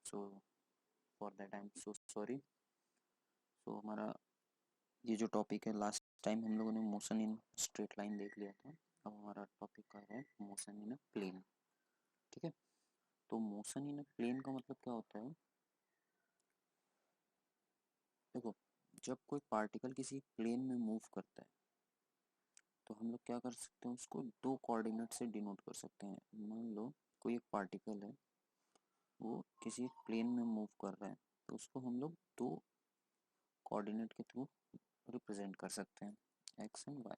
So for that I am so sorry. So हमारा ये जो टॉपिक है, लास्ट टाइम हम लोगों ने मोशन इन स्ट्रेट लाइन देख लिया था। अब हमारा टॉपिक आ रहा है मोशन इन अ प्लेन। ठीक है, तो मोशन इन अ प्लेन का मतलब क्या होता है? देखो, जब कोई पार्टिकल किसी प्लेन में मूव करता है तो हम लोग क्या कर सकते हैं, उसको दो कोऑर्डिनेट से डिनोट कर सकते हैं। मान लो कोई एक पार्टिकल है, वो किसी प्लेन में मूव कर रहा है, तो उसको हम लोग दो कोऑर्डिनेट के थ्रू रिप्रेजेंट कर सकते हैं, एक्स एंड वाई,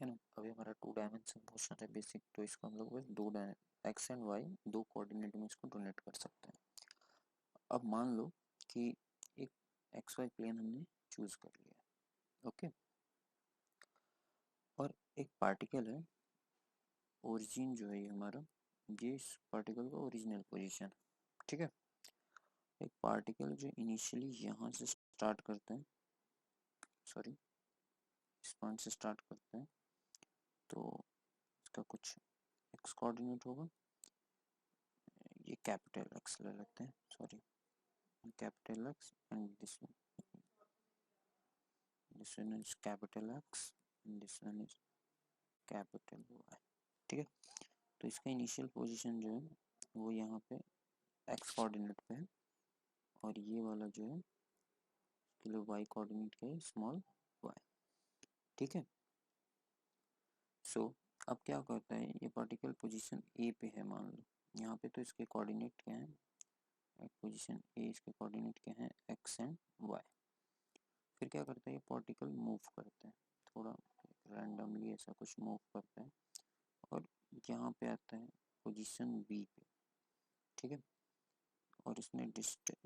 है ना। अभी हमारा टू डायमेंशन मोशन है बेसिक, तो इसको हम लोग बस दो एक्स एंड वाई दो कोऑर्डिनेट में इसको डोनेट कर सकते हैं। अब मान लो कि एक एक्स वाई प्लेन हमने चूज कर लिया, ओके, और एक पार्टिकल है, ओरिजिन जो है ये हमारा, ये इस पार्टिकल का ओरिजिनल पोजीशन, ठीक है। एक पार्टिकल जो इनिशियली यहाँ से स्टार्ट करते हैं, सॉरी इस पॉइंट से स्टार्ट करते हैं, तो इसका कुछ एक्स कोऑर्डिनेट होगा, ये कैपिटल एक्स ले लेते हैं, sorry capital X, and this one is capital X and this one is capital Y, ठीक है। तो इसका इनिशियल पोजीशन जो है वो यहाँ पे एक्स कोऑर्डिनेट पे है, और ये वाला जो है इसके लिए वाई कोऑर्डिनेट के है, स्मॉल वाई, ठीक है। सो अब क्या करता है, ये पार्टिकल पोजीशन ए पे है, मान लो यहाँ पे, तो इसके कोऑर्डिनेट क्या है, पोजीशन ए, इसके कोऑर्डिनेट क्या है, एक्स एंड वाई। फिर क्या करता है, ये पार्टिकल मूव करता है, थोड़ा रैंडमली ऐसा कुछ मूव करता है, और यहाँ पे आता है पोजीशन बी पे, ठीक है। और इसने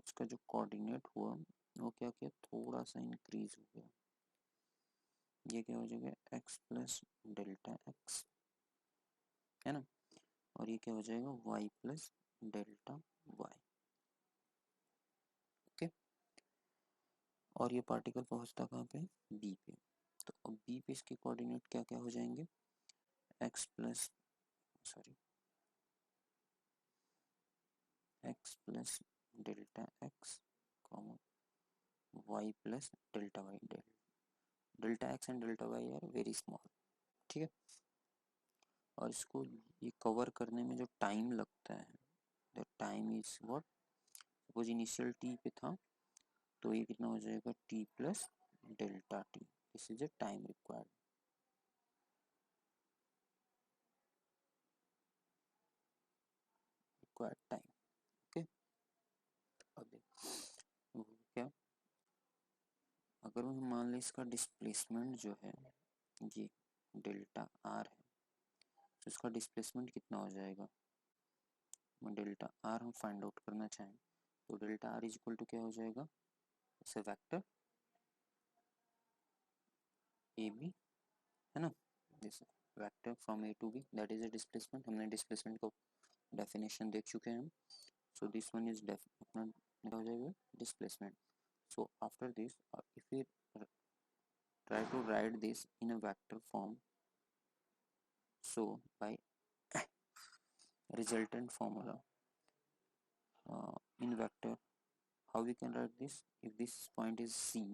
इसका जो कोऑर्डिनेट हुआ वो क्या किया, थोड़ा सा इंक्रीज हो गया, ये क्या हो जाएगा, एक्स प्लस डेल्टा एक्स, है ना, और ये क्या हो जाएगा, Y plus delta Y, okay. और ये पार्टिकल पहुंचता कहाँ पे, बी पे, तो अब बी पे इसके कोऑर्डिनेट क्या क्या हो जाएंगे, X plus, sorry X plus delta X, Y plus delta Y, delta X and delta Y are very small, ठीक है। और इसको ये कवर करने में जो टाइम लगता है, the time is what, suppose initial T पे था, तो ये कितना हो जाएगा, T plus delta T, this is the time required, time, okay. अब क्या, अगर हम मान लें इसका डिस्प्लेसमेंट जो है ये डेल्टा आर है, तो इसका डिस्प्लेसमेंट कितना हो जाएगा, डेल्टा आर हम फाइंड आउट करना चाहें, तो delta R is equal to क्या हो जाएगा, इसे वेक्टर ए बी, है ना, this vector from A to B, that is a displacement. हमने डिस्प्लेसमेंट को डेफिनेशन देख चुके हैं हम, सो दिस वन इज अपना हो जाएगा displacement. So after this if we try to write this in a vector form, so by resultant formula in vector, how we can write this, if this point is C,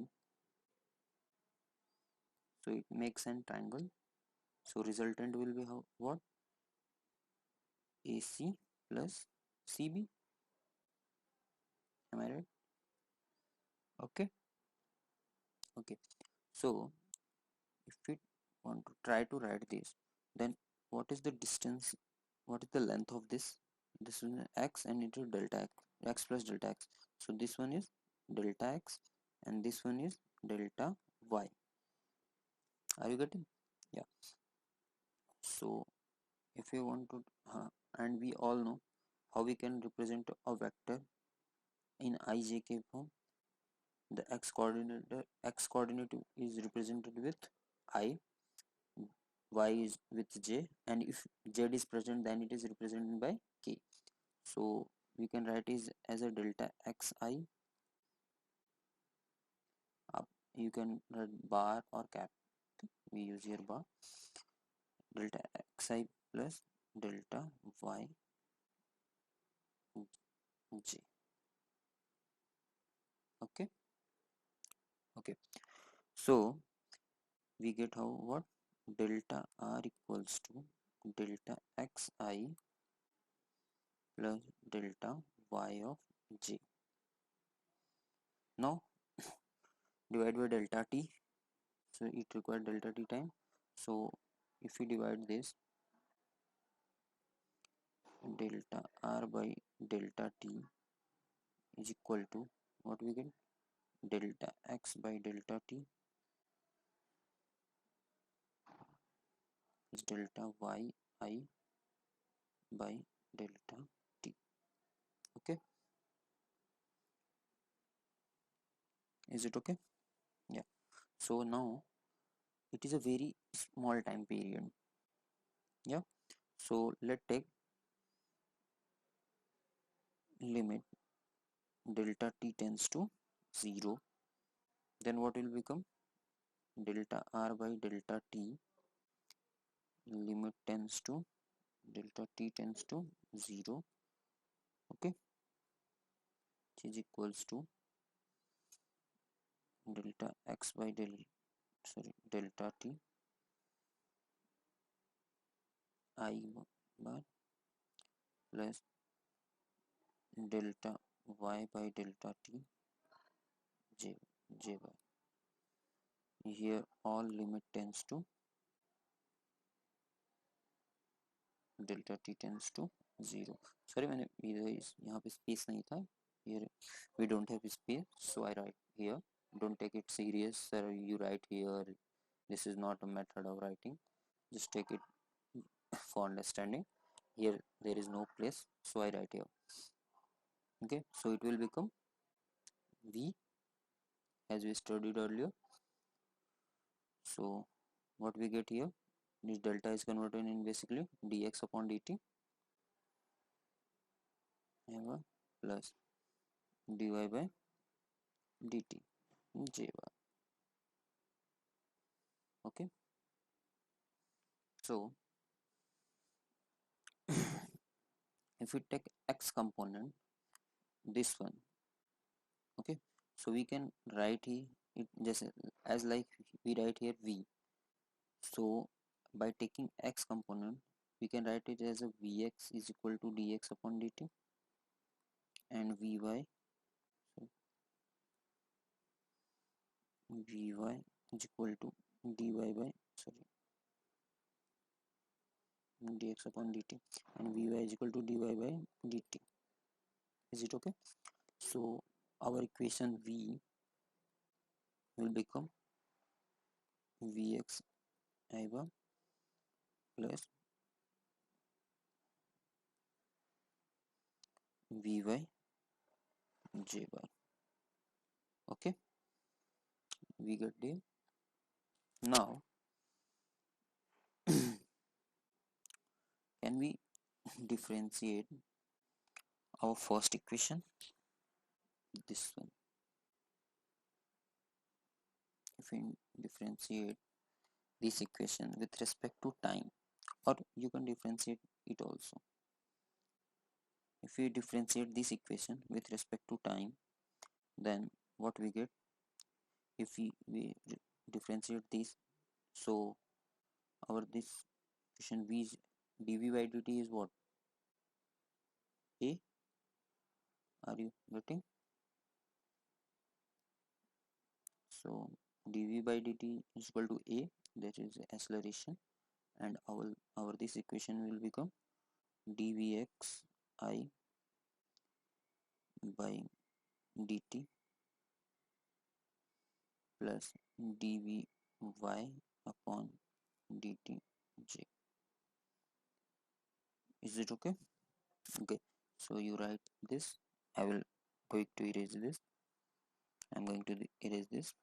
so it makes an triangle, so resultant will be how, what, AC plus CB, am I right? Okay, okay. So if we want to try to write this, then what is the distance, what is the length of this is x, and it is delta x plus delta x, so this one is delta x and this one is delta y, are you getting? Yeah. So if you want to and we all know how we can represent a vector in ijk form, the x coordinate is represented with I, y is with j, and if z is present then it is represented by k, so we can write it as a delta xi, up you can write bar or cap, we use here bar, delta xi plus delta y j. Okay. Okay, so we get how what delta r equals to delta xi plus delta y of j. Now divide by delta t, so it requires delta t time. So if we divide this, delta r by delta t is equal to what we get, delta x by delta t is delta y I by delta t. Okay, is it okay? Yeah, so now it is a very small time period. Yeah, so let's take limit delta t tends to 0, then what will become delta r by delta t limit tends to delta t tends to 0. Okay, which is equals to delta x by delta t I bar plus delta y by delta t j bar. Here all limit tends to delta t tends to 0. Sorry, मैंने यहाँ पे space नहीं था. Here we don't have space, so I write here. Don't take it serious, sir. You write here. This is not a method of writing. Just take it for understanding. Here there is no place, so I write here. Okay, so it will become v as we studied earlier. So what we get here, this delta is converted in basically dx upon dt plus dy by dt j bar. Okay, so if we take x component, this one, okay, so we can write here it just as like we write here v. So by taking x component, we can write it as a vx is equal to dx upon dt and vy, so vy is equal to dy by dx upon dt and vy is equal to dy by dt. Is it okay? So our equation v will become vx I bar plus vy j bar. Okay, we get there. Now can we differentiate our first equation, this one? If we differentiate this equation with respect to time, or you can differentiate it also. If we differentiate this equation with respect to time, then what we get, if we differentiate this, so our this equation v is dv by dt is what, a, are you getting? So dv by dt is equal to a, that is acceleration, and our this equation will become dvx I by dt plus dvy upon dt j. Is it okay? Okay, so you write this. I will going to erase this. I'm going to erase this.